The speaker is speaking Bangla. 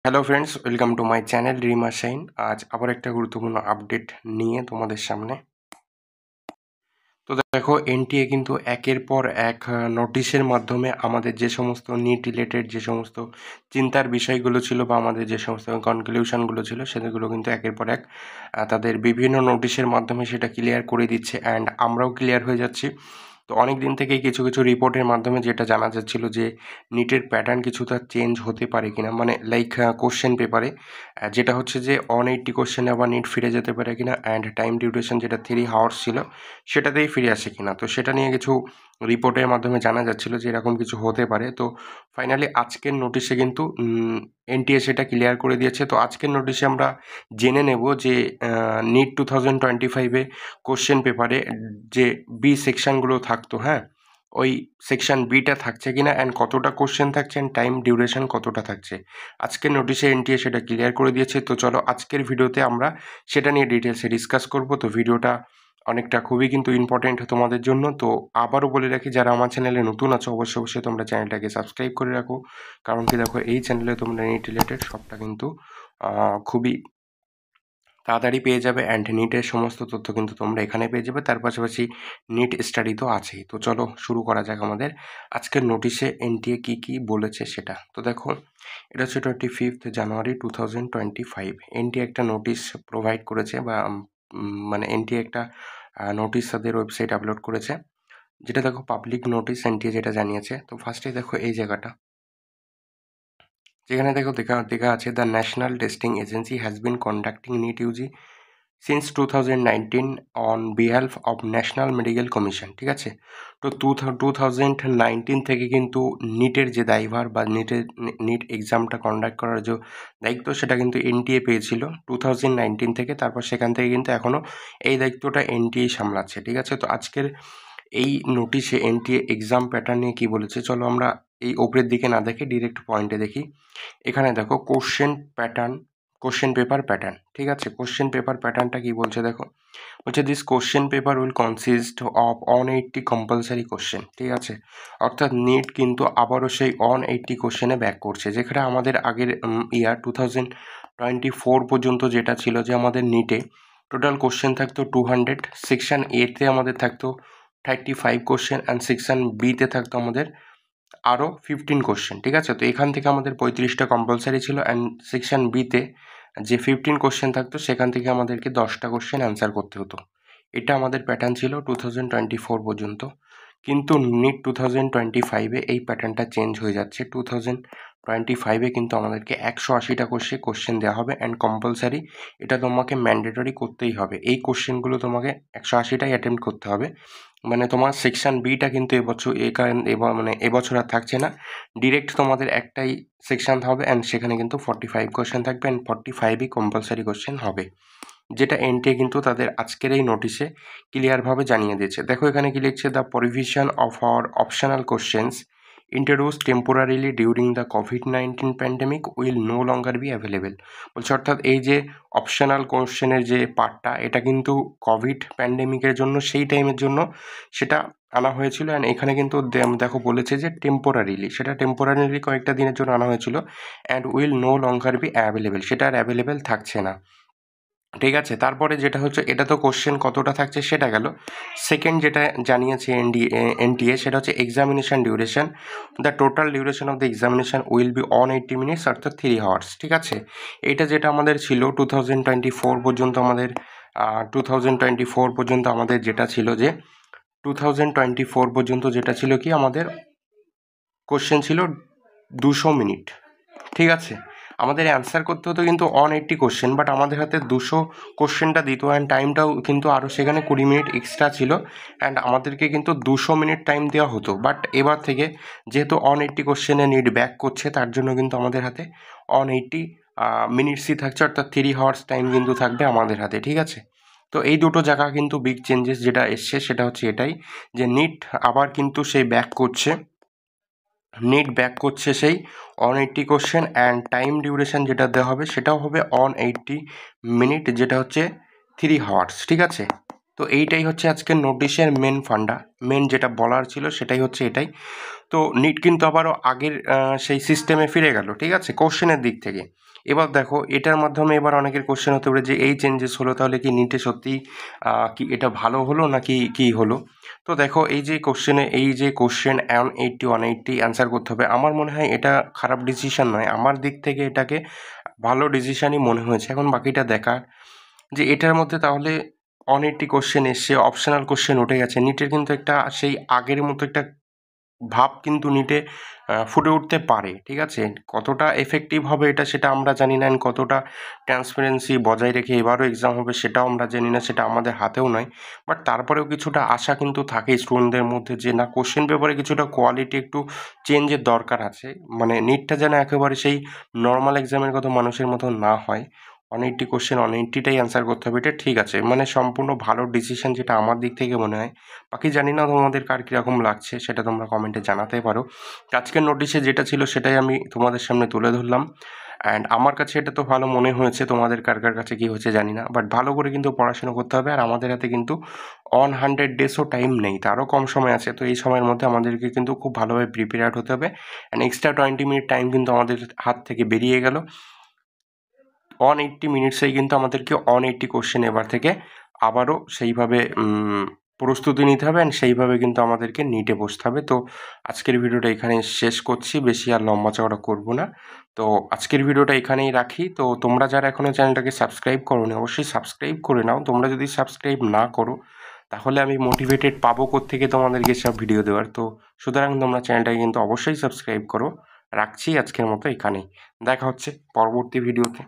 Hello friends, welcome to my channel Rima shine. আজ আবার একটা গুরুত্বপূর্ণ আপডেট নিয়ে তোমাদের সামনে। তো দেখো, এনটিএ কিন্তু একের পর এক নোটিশের মাধ্যমে আমাদের যে সমস্ত নিট রিলেটেড যে সমস্ত চিন্তার বিষয়গুলো ছিল বা আমাদের যে সমস্ত কনক্লিউশনগুলো ছিল সেগুলো কিন্তু একের পর এক তাদের বিভিন্ন নোটিশের মাধ্যমে সেটা ক্লিয়ার করে দিচ্ছে, অ্যান্ড আমরাও ক্লিয়ার হয়ে যাচ্ছি। তো অনেক দিন থেকেই কিছু কিছু রিপোর্টের মাধ্যমে যেটা জানা যাচ্ছিল যে নিটের প্যাটার্ন কিছুটা চেঞ্জ হতে পারে কিনা, মানে লাইক কোশ্চেন পেপারে যেটা হচ্ছে যে 180 কোশ্চেনে আবার নিট ফিরে যেতে পারে কিনা, অ্যান্ড টাইম ডিউরেশন যেটা 3 আওয়ার্স ছিল সেটাতেই ফিরে আসে কিনা। তো সেটা নিয়ে কিছু রিপোর্টের মাধ্যমে জানা যাচ্ছিল যে এরকম কিছু হতে পারে। তো ফাইনালি আজকের নোটিশে কিন্তু এনটিএ সেটা ক্লিয়ার করে দিয়েছে। তো আজকের নোটিশে আমরা জেনে নেব যে নিট 2025-এ কোশ্চেন পেপারে যে বি সেকশনগুলো থাকতো, হ্যাঁ, ওই সেকশন বিটা থাকছে কিনা, অ্যান্ড কতটা কোশ্চেন থাকছে, অ্যান্ড টাইম ডিউরেশন কতটা থাকছে। আজকের নোটিশে এনটিএ সেটা ক্লিয়ার করে দিয়েছে। তো চলো আজকের ভিডিওতে আমরা সেটা নিয়ে ডিটেলসে ডিসকাস করব। তো ভিডিওটা অনেকটা খুবই কিন্তু ইম্পর্টেন্ট তোমাদের জন্য। তো আবারও বলে রাখি, যারা আমার চ্যানেলে নতুন আছো অবশ্যই অবশ্যই তোমরা চ্যানেলটাকে সাবস্ক্রাইব করে রাখো, কারণ কি দেখো, এই চ্যানেলে তোমরা নিট রিলেটেড সবটা কিন্তু খুবই তাড়াতাড়ি পেয়ে যাবে, অ্যান্ড নিটের সমস্ত তথ্য কিন্তু তোমরা এখানে পেয়ে যাবে। তার পাশাপাশি নিট স্টাডি তো আছেই। তো চলো শুরু করা যাক আমাদের আজকের নোটিশে এনটিএ কী কী বলেছে সেটা। তো দেখো, এটা হচ্ছে 25 জানুয়ারি 2025। এনটিএ একটা নোটিশ প্রোভাইড করেছে, বা মানে এনটিএ একটা নোটিশ তাদের ওয়েবসাইট আপলোড করেছে, যেটা দেখো পাবলিক নোটিশ এনটিএ যেটা জানিয়েছে। তো ফার্স্টে দেখো এই জায়গাটা, যেখানে দেখো দেখা আছে, the National Testing Agency has been conducting NEET UG since 2019 on বিহালফ অফ ন্যাশনাল মেডিকেল কমিশন। ঠিক আছে, তো 2019 থেকে কিন্তু নিটের যে দায়ভার বা নিট এক্সামটা কন্ডাক্ট করার যে দায়িত্ব সেটা কিন্তু এনটিএ পেয়েছিল 2019 থেকে। তারপর সেখান থেকে কিন্তু এখনও এই দায়িত্বটা এনটিএ সামলাচ্ছে। ঠিক আছে, তো আজকের এই নোটিশে এনটিএ এক্সাম প্যাটার্ন নিয়ে কী বলেছে, চলো আমরা এই ওপরের দিকে না দেখে ডিরেক্ট পয়েন্টে দেখি। এখানে দেখো কোশ্চেন পেপার প্যাটার্ন। ঠিক আছে, কোশ্চেন পেপার প্যাটার্নটা কি বলছে দেখো, বলছে this question paper will consist of 180 compulsory question. ঠিক আছে, অর্থাৎ নিট কিন্তু আবারও সেই 180 কোশ্চেনে ব্যাক করছে, যেখানে আমাদের আগের ইয়ার 2024 পর্যন্ত যেটা ছিল যে আমাদের নিটে টোটাল কোশ্চেন থাকতো 200, সেকশন এতে আমাদের থাকতো 35 কোশ্চেন, অ্যান্ড সেকশন বিতে থাকতো আমাদের আরও 15 কোশ্চেন। ঠিক আছে, তো এখান থেকে আমাদের 35টা কম্পালসারি ছিল, অ্যান্ড সেকশন বিতে যে 15 কোশ্চেন থাকতো সেখান থেকে আমাদেরকে 10টা কোশ্চেন অ্যান্সার করতে হতো। এটা আমাদের প্যাটার্ন ছিল 2024 পর্যন্ত। কিন্তু নিট 2025-এ এই প্যাটার্নটা চেঞ্জ হয়ে যাচ্ছে। 2025-এ কিন্তু আমাদেরকে 180টা কোশ্চেন দেওয়া হবে, অ্যান্ড কম্পালসারি এটা তোমাকে ম্যান্ডেটরি করতেই হবে। এই কোশ্চেনগুলো তোমাকে 180টাই অ্যাটেম্প্ট করতে হবে। মানে তোমার সেকশন বিটা কিন্তু এবছর আর থাকছে না, ডিরেক্ট তোমাদের একটাই সেকশন হবে, অ্যান্ড সেখানে কিন্তু 45 কোশ্চেন থাকবে, অ্যান্ড 45ই কম্পালসারি কোশ্চেন হবে, যেটা এনটিএ কিন্তু তাদের আজকের এই নোটিশে ক্লিয়ারভাবে জানিয়ে দিয়েছে। দেখো এখানে কি লিখছে, the provision of our optional questions introduced temporarily during the COVID-19 pandemic will no longer be available। বলছে অর্থাৎ এই যে অপশনাল কোশ্চেনের যে পার্টটা, এটা কিন্তু কোভিড প্যান্ডেমিকের জন্য সেই টাইমের জন্য সেটা আনা হয়েছিল, অ্যান্ড এখানে কিন্তু দেখো বলেছে যে টেম্পোরারিলি কয়েকটা দিনের জন্য আনা হয়েছিল, and will no longer be available, সেটা আর অ্যাভেলেবেল থাকছে না। ঠিক আছে, তারপরে যেটা হচ্ছে, এটা তো কোশ্চেন কতটা থাকছে সেটা গেল। সেকেন্ড যেটা জানিয়েছে এনটিএ সেটা হচ্ছে examination duration, the total duration of the examination will be 180 minutes, অর্থাৎ 3 আওয়ার্স। ঠিক আছে, এটা যেটা আমাদের ছিল 2024 পর্যন্ত, আমাদের 2024 পর্যন্ত আমাদের যেটা ছিল যে 2024 পর্যন্ত যেটা ছিল কি আমাদের কোশ্চেন ছিল 200 মিনিট। ঠিক আছে, আমাদের অ্যান্সার করতে হতো কিন্তু 180 কোশ্চেন, বাট আমাদের হাতে 200 কোশ্চেনটা দিত, অ্যান্ড টাইমটাও কিন্তু আরও সেখানে 20 মিনিট এক্সট্রা ছিল, অ্যান্ড আমাদেরকে কিন্তু 200 মিনিট টাইম দেওয়া হতো। বাট এবার থেকে যেহেতু 180 কোশ্চেনে নিট ব্যাক করছে, তার জন্য কিন্তু আমাদের হাতে 180 মিনিটসই থাকছে, অর্থাৎ 3 আওয়ার্স টাইম কিন্তু থাকবে আমাদের হাতে। ঠিক আছে, তো এই দুটো জায়গা কিন্তু বিগ চেঞ্জেস যেটা এসছে সেটা হচ্ছে এটাই, যে নিট আবার কিন্তু সেই ব্যাক করছে, সেই 180 কোশ্চেন, অ্যান্ড টাইম ডিউরেশন যেটা দেওয়া হবে সেটাও হবে 180 মিনিট, যেটা হচ্ছে 3 আওয়ার্স। ঠিক আছে, তো এইটাই হচ্ছে আজকের নোটিশের মেন যেটা বলার ছিল সেটাই হচ্ছে এটাই। তো নিট কিন্তু আবারও আগের সেই সিস্টেমে ফিরে গেল। ঠিক আছে, কোশ্চেনের দিক থেকে এবার দেখো এটার মাধ্যমে এবার অনেকের কোশ্চেন হতে পারে যে এই চেঞ্জেস হলো তাহলে কি নিটে সত্যি কি এটা ভালো হলো নাকি কি হলো? তো দেখো এই যে কোশ্চেনে এই যে কোশ্চেন 180 অ্যান্সার করতে হবে, আমার মনে হয় এটা খারাপ ডিসিশন নয়, আমার দিক থেকে এটাকে ভালো ডিসিশনই মনে হয়েছে। এখন বাকিটা দেখার যে এটার মধ্যে তাহলে 180 কোশ্চেন এসছে, অপশনাল কোশ্চেন উঠে গেছে, নিটের কিন্তু একটা সেই আগের মতো একটা ভাব কিন্তু নিটে ফুটে উঠতে পারে, ঠিক আছে? কতটা এফেক্টিভ হবে এটা সেটা আমরা জানি না, কতটা ট্রান্সপারেন্সি বজায় রেখে এবারও এক্সাম হবে সেটাও আমরা জানি না, সেটা আমাদের হাতেও নয়। বাট তারপরেও কিছুটা আশা কিন্তু থাকে স্টুডেন্টদের মধ্যে যে না, কোশ্চেন পেপারে কিছুটা কোয়ালিটি একটু চেঞ্জের দরকার আছে, মানে নিটটা যেন একেবারে সেই নর্মাল এক্সামের মতো মানুষের মতো না হয়। 180 কোশ্চেন 180টাই অ্যান্সার করতে হবে, এটা ঠিক আছে, মানে সম্পূর্ণ ভালো ডিসিশন যেটা আমার দিক থেকে মনে হয়। বাকি জানি না তোমাদের কার কীরকম লাগছে, সেটা তোমরা কমেন্টে জানাতে পারো। আজকের নোটিশে যেটা ছিল সেটাই আমি তোমাদের সামনে তুলে ধরলাম, অ্যান্ড আমার কাছে এটা তো ভালো মনে হয়েছে, তোমাদের কার কার কাছে কী হয়েছে জানি না। বাট ভালো করে কিন্তু পড়াশোনা করতে হবে, আর আমাদের হাতে কিন্তু 100 ডেজও টাইম নেই, তারও কম সময় আছে। তো এই সময়ের মধ্যে আমাদেরকে কিন্তু খুব ভালোভাবে প্রিপেয়ার্ড হতে হবে, অ্যান্ড এক্সট্রা 20 মিনিট টাইম কিন্তু আমাদের হাত থেকে বেরিয়ে গেল। 180 মিনিটসেই কিন্তু আমাদেরকে 180 কোশ্চেন এবার থেকে আবারও সেইভাবে প্রস্তুতি নিতে হবে, অ্যান্ড সেইভাবে কিন্তু আমাদেরকে নিটে বসতে হবে। তো আজকের ভিডিওটা এখানে শেষ করছি, বেশি আর লম্বা চওড়া করব না। তো আজকের ভিডিওটা এখানেই রাখি। তো তোমরা যারা এখনও চ্যানেলটাকে সাবস্ক্রাইব করোনি অবশ্যই সাবস্ক্রাইব করে নাও। তোমরা যদি সাবস্ক্রাইব না করো তাহলে আমি মোটিভেটেড পাবো কোত্থেকে তোমাদেরকে সব ভিডিও দেওয়ার। তো সুতরাং তোমরা চ্যানেলটাকে কিন্তু অবশ্যই সাবস্ক্রাইব করো। রাখছি আজকের মতো এখানেই, দেখা হচ্ছে পরবর্তী ভিডিওতে।